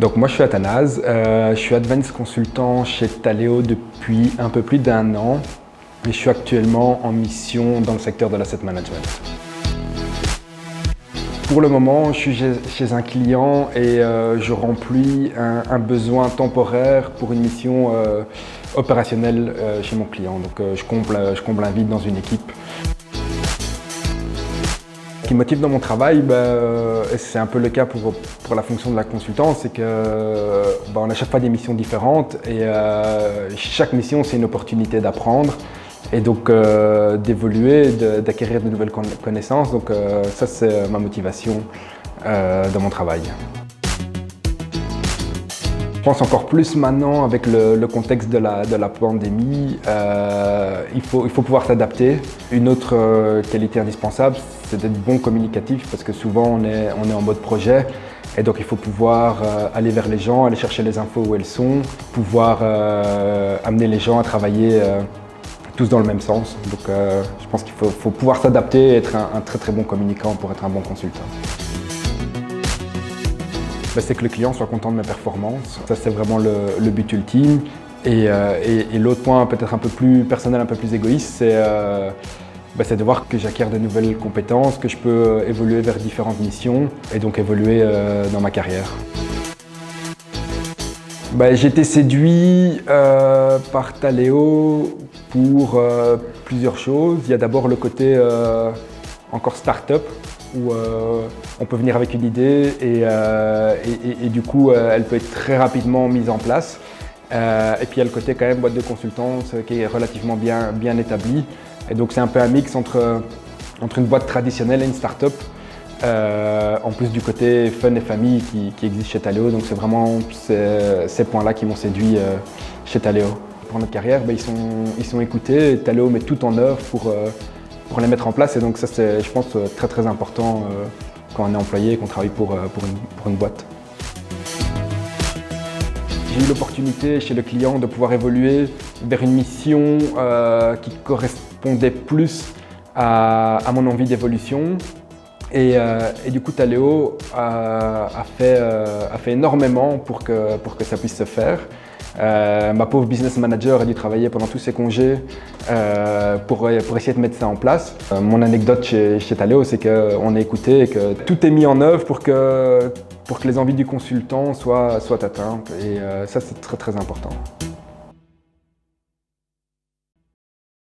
Donc moi je suis Athanase, je suis Advanced Consultant chez Taleo depuis un peu plus d'1 an et je suis actuellement en mission dans le secteur de l'asset management. Pour le moment, je suis chez un client et je remplis un besoin temporaire pour une mission opérationnelle chez mon client. Donc je comble un vide dans une équipe. Ce qui me motive dans mon travail, et c'est un peu le cas pour la fonction de la consultance, c'est qu'on a chaque fois des missions différentes et chaque mission c'est une opportunité d'apprendre et donc d'évoluer, d'acquérir de nouvelles connaissances. Donc ça c'est ma motivation dans mon travail. Je pense encore plus maintenant avec le contexte de la pandémie, il faut pouvoir s'adapter. Une autre qualité indispensable, c'est d'être bon communicatif parce que souvent on est en mode projet et donc il faut pouvoir aller vers les gens, aller chercher les infos où elles sont, pouvoir amener les gens à travailler tous dans le même sens. Donc je pense qu'il faut pouvoir s'adapter et être un très très bon communicant pour être un bon consultant. C'est que le client soit content de mes performances. Ça, c'est vraiment le but ultime. Et l'autre point, peut-être un peu plus personnel, un peu plus égoïste, c'est de voir que j'acquiers de nouvelles compétences, que je peux évoluer vers différentes missions et donc évoluer dans ma carrière. J'ai été séduit par Taleo pour plusieurs choses. Il y a d'abord le côté encore start-up, où on peut venir avec une idée et du coup elle peut être très rapidement mise en place. Et puis il y a le côté quand même boîte de consultance qui est relativement bien établi. Et donc c'est un peu un mix entre une boîte traditionnelle et une start-up. En plus du côté fun et famille qui existe chez Taleo. Donc c'est vraiment ces points-là qui m'ont séduit chez Taleo. Pour notre carrière, ils sont écoutés. Taleo met tout en œuvre pour les mettre en place et donc ça c'est, je pense, très très important quand on est employé et qu'on travaille pour une boîte. J'ai eu l'opportunité chez le client de pouvoir évoluer vers une mission qui correspondait plus à mon envie d'évolution et du coup Taleo a fait énormément pour que ça puisse se faire. Ma pauvre business manager a dû travailler pendant tous ses congés pour essayer de mettre ça en place. Mon anecdote chez Taleo, c'est qu'on est écouté et que tout est mis en œuvre pour que les envies du consultant soient atteintes. Et ça, c'est très très important.